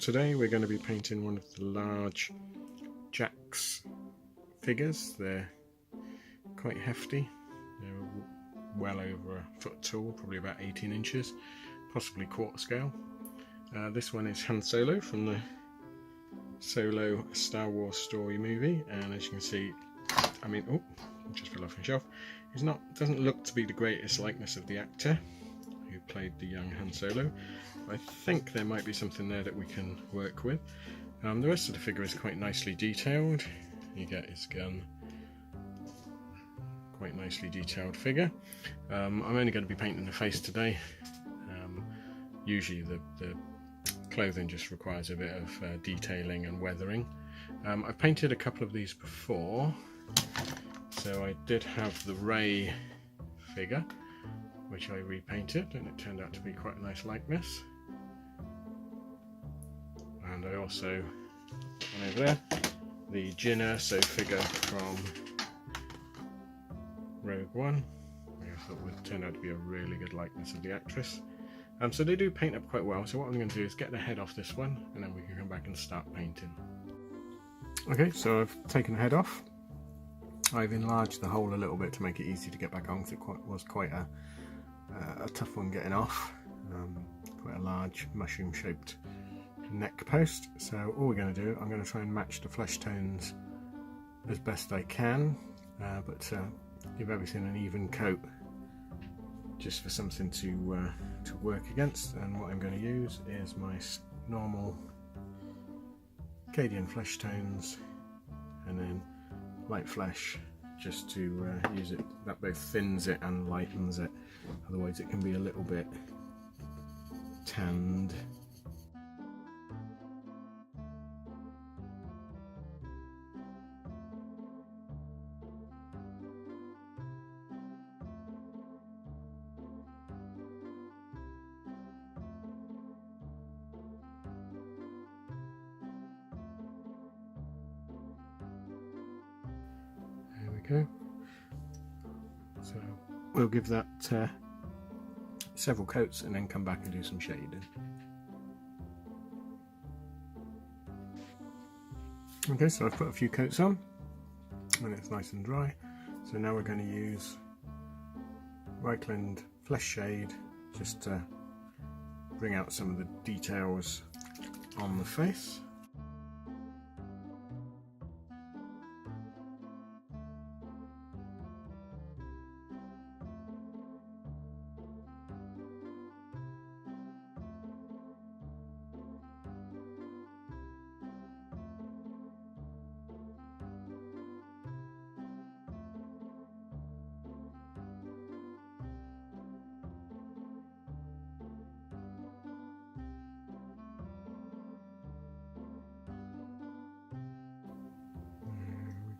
Today we're going to be painting one of the large Jax figures. They're quite hefty, they're well over a foot tall, probably about 18 inches, possibly quarter scale. This one is Han Solo from the Solo Star Wars story movie, and as you can see, it just fell off my shelf. Doesn't look to be the greatest likeness of the actor who played the young Han Solo. I think there might be something there that we can work with. The rest of the figure is quite nicely detailed. You get his gun, quite nicely detailed figure. I'm only going to be painting the face today. Usually the clothing just requires a bit of detailing and weathering. I've painted a couple of these before. So I did have the Rey figure, which I repainted, and it turned out to be quite a nice likeness. And I also, over there, the Jyn Erso figure from Rogue One. I thought would turn out to be a really good likeness of the actress. So they do paint up quite well. So what I'm going to do is get the head off this one, and then we can come back and start painting. Okay, so I've taken the head off. I've enlarged the hole a little bit to make it easy to get back on, because it was quite a tough one getting off. Quite a large mushroom-shaped neck post. So all we're going to do, I'm going to try and match the flesh tones as best I can, but give everything an even coat, just for something to work against. And what I'm going to use is my normal Cadian flesh tones, and then light flesh, just to use it. That both thins it and lightens it, otherwise it can be a little bit tanned. Go. So we'll give that several coats and then come back and do some shading. Okay, so I've put a few coats on and it's nice and dry. So now we're going to use Reikland Flesh Shade just to bring out some of the details on the face.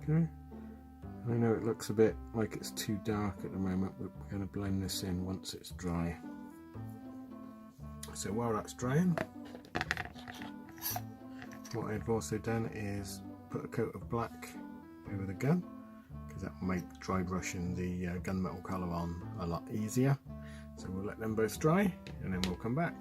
Okay. I know it looks a bit like it's too dark at the moment, but we're going to blend this in once it's dry. So while that's drying, what I've also done is put a coat of black over the gun, because that will make dry brushing the gunmetal colour on a lot easier. So we'll let them both dry and then we'll come back.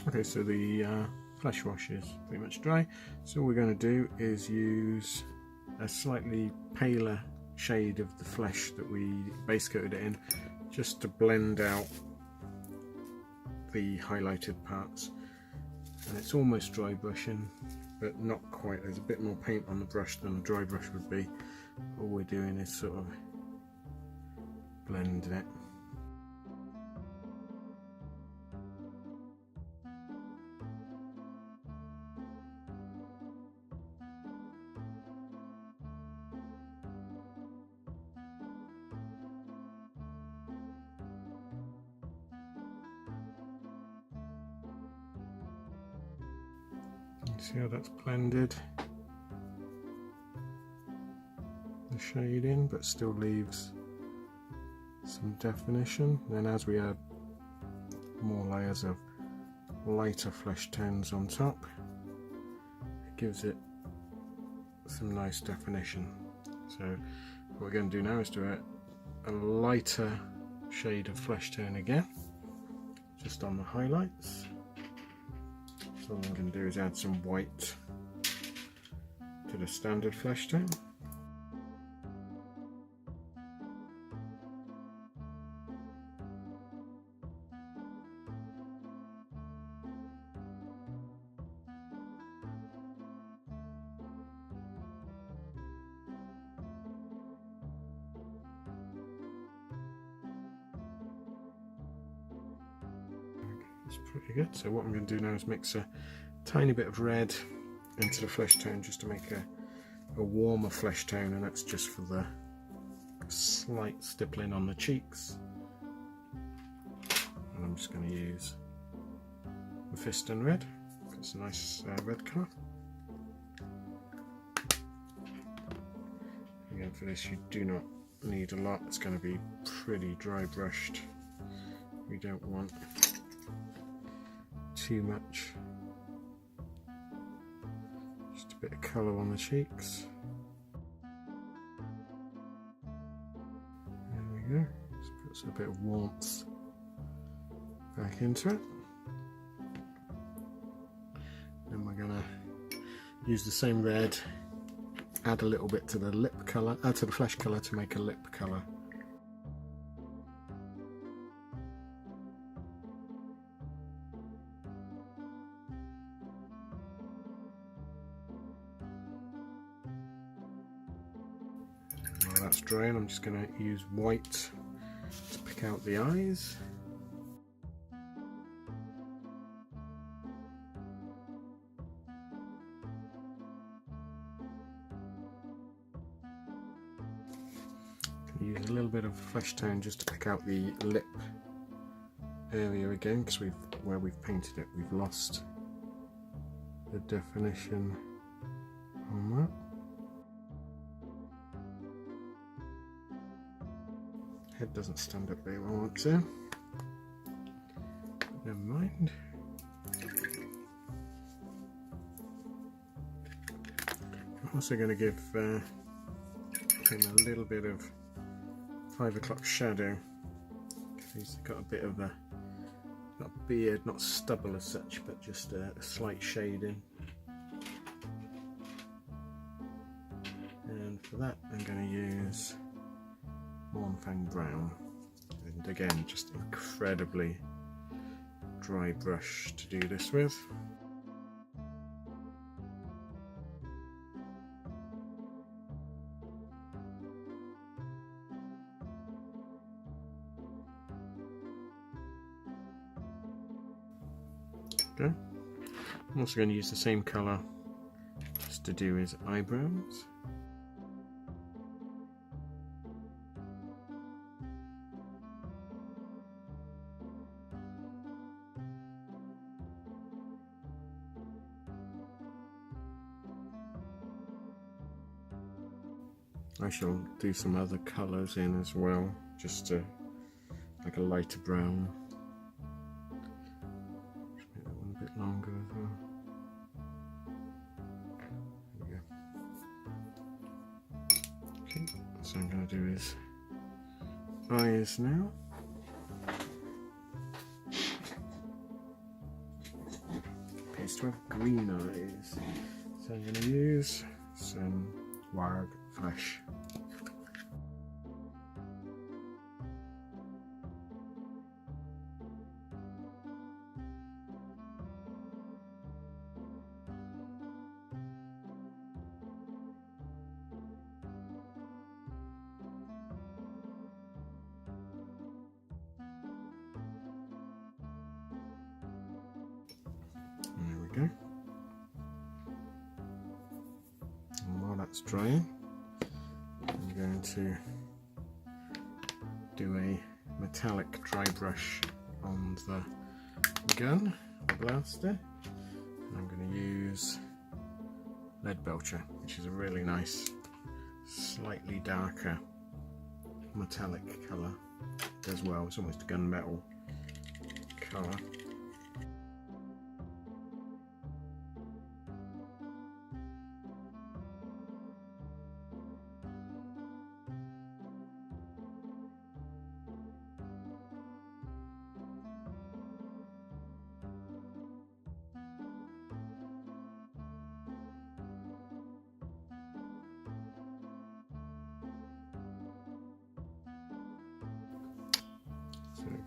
Okay, so the flesh wash is pretty much dry, so all we're going to do is use a slightly paler shade of the flesh that we base coated it in, just to blend out the highlighted parts. And it's almost dry brushing, but not quite. There's a bit more paint on the brush than a dry brush would be. All we're doing is sort of blending it. See how that's blended the shade in, but still leaves some definition. Then as we add more layers of lighter flesh tones on top, it gives it some nice definition. So what we're going to do now is do a lighter shade of flesh tone again, just on the highlights. So what I'm going to do is add some white to the standard flesh tone. It's pretty good. So what I'm going to do now is mix a tiny bit of red into the flesh tone just to make a warmer flesh tone, and that's just for the slight stippling on the cheeks. And I'm just going to use Mephiston red. It's a nice red colour. Again, for this you do not need a lot. It's going to be pretty dry brushed. We don't want too much. Just a bit of colour on the cheeks. There we go. Just put a bit of warmth back into it. Then we're gonna use the same red, add a little bit to the lip colour, to the flesh colour to make a lip colour. While that's drying, I'm just going to use white to pick out the eyes. Use a little bit of flesh tone just to pick out the lip area again, because where we've painted it, we've lost the definition on that. Head doesn't stand up very well, it's there. Never mind. I'm also going to give him a little bit of 5 o'clock shadow, because he's got a bit of a, not beard, not stubble as such, but just a slight shading. And for that I'm going to use Mournfang Brown, and again just incredibly dry brush to do this with. Okay. I'm also going to use the same colour just to do his eyebrows. I shall do some other colours in as well, just to, like a lighter brown. Just make that one a bit longer as well. There we go. Okay, so I'm going to do his eyes now. Appears to have green eyes, so I'm going to use some Warg Flesh. There we go. And while that's drying, I'm going to do a metallic dry brush on the gun, the blaster. And I'm going to use Leadbelcher, which is a really nice, slightly darker metallic colour as well. It's almost a gunmetal colour.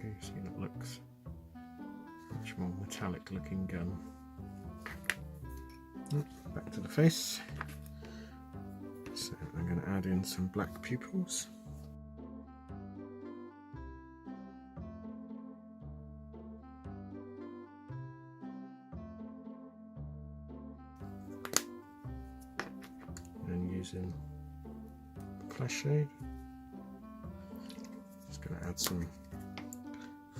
you see that looks much more metallic looking gun. Back to the face. So I'm going to add in some black pupils. And using flesh shade, just going to add some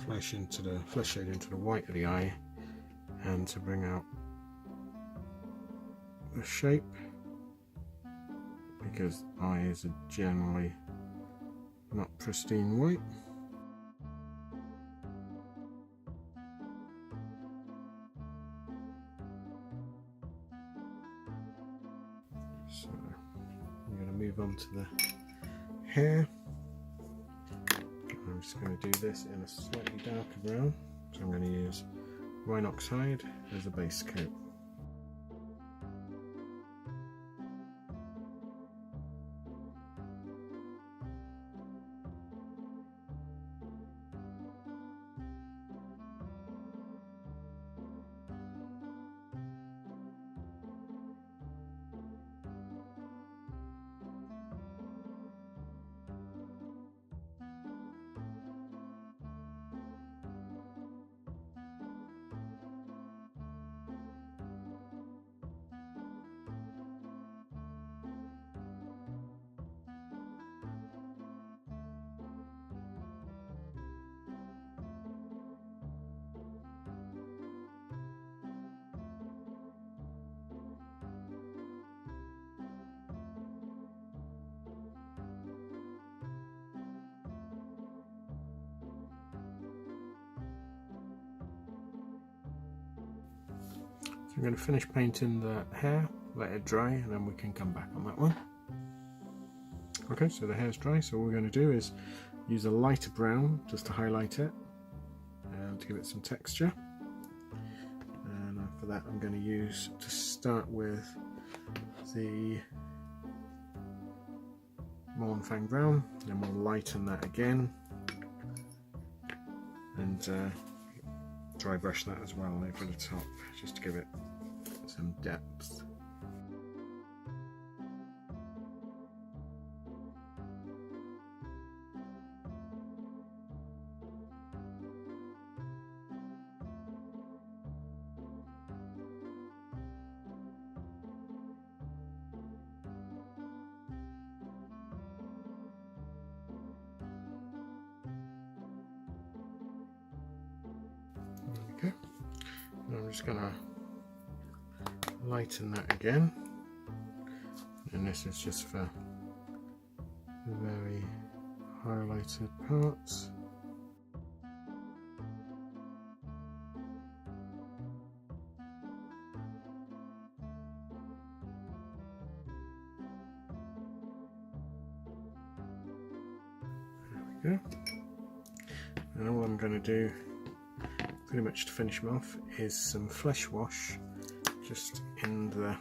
flesh shade into the white of the eye, and to bring out the shape, because eyes are generally not pristine white. So I'm going to move on to the hair. I'm just going to do this in a slightly darker brown, so I'm going to use Rhinox hide as a base coat. I'm going to finish painting the hair, let it dry, and then we can come back on that one. Okay, so the hair's dry, so what we're going to do is use a lighter brown just to highlight it and to give it some texture. And for that I'm going to use, to start with, the Mournfang brown, then we'll lighten that again and dry brush that as well over the top, just to give it some depth. There we go. I'm just going to lighten that again, and this is just for the very highlighted parts. There we go. And all I'm going to do pretty much to finish them off is some flesh wash just in the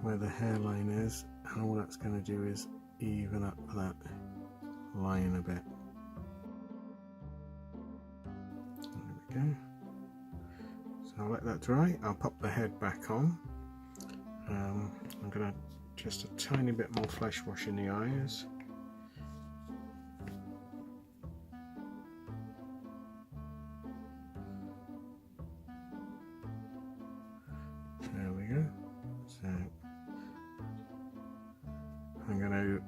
where the hairline is, and all that's going to do is even up that line a bit. There we go. So I'll let that dry. I'll pop the head back on. I'm going to just a tiny bit more flesh wash in the eyes. There we go. So I'm going to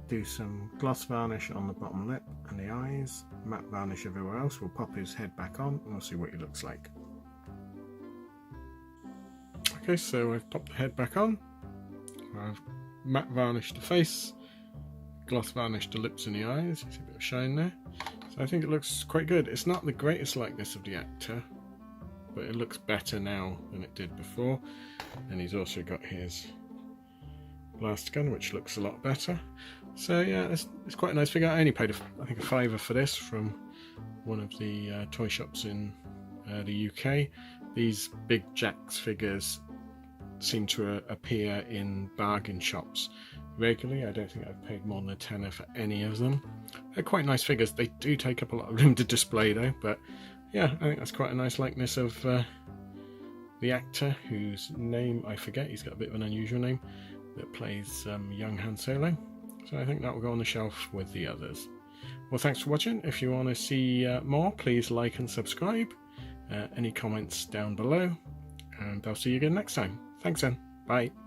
do some gloss varnish on the bottom lip and the eyes, matte varnish everywhere else. We'll pop his head back on and we'll see what he looks like. Okay, so I've popped the head back on. I've matte varnished the face, gloss varnished the lips and the eyes. You see a bit of shine there. So I think it looks quite good. It's not the greatest likeness of the actor, but it looks better now than it did before. And he's also got his blast gun, which looks a lot better. So yeah, it's quite a nice figure. I only paid I think a £5 for this from one of the toy shops in the UK. These big Jakks figures seem to appear in bargain shops regularly. I don't think I've paid more than a tenner for any of them. They're quite nice figures. They do take up a lot of room to display though, but yeah, I think that's quite a nice likeness of the actor whose name I forget. He's got a bit of an unusual name, that plays young Han Solo. So I think that will go on the shelf with the others. Well, thanks for watching. If you want to see more, please like and subscribe. Any comments down below, and I'll see you again next time. Thanks then. Bye.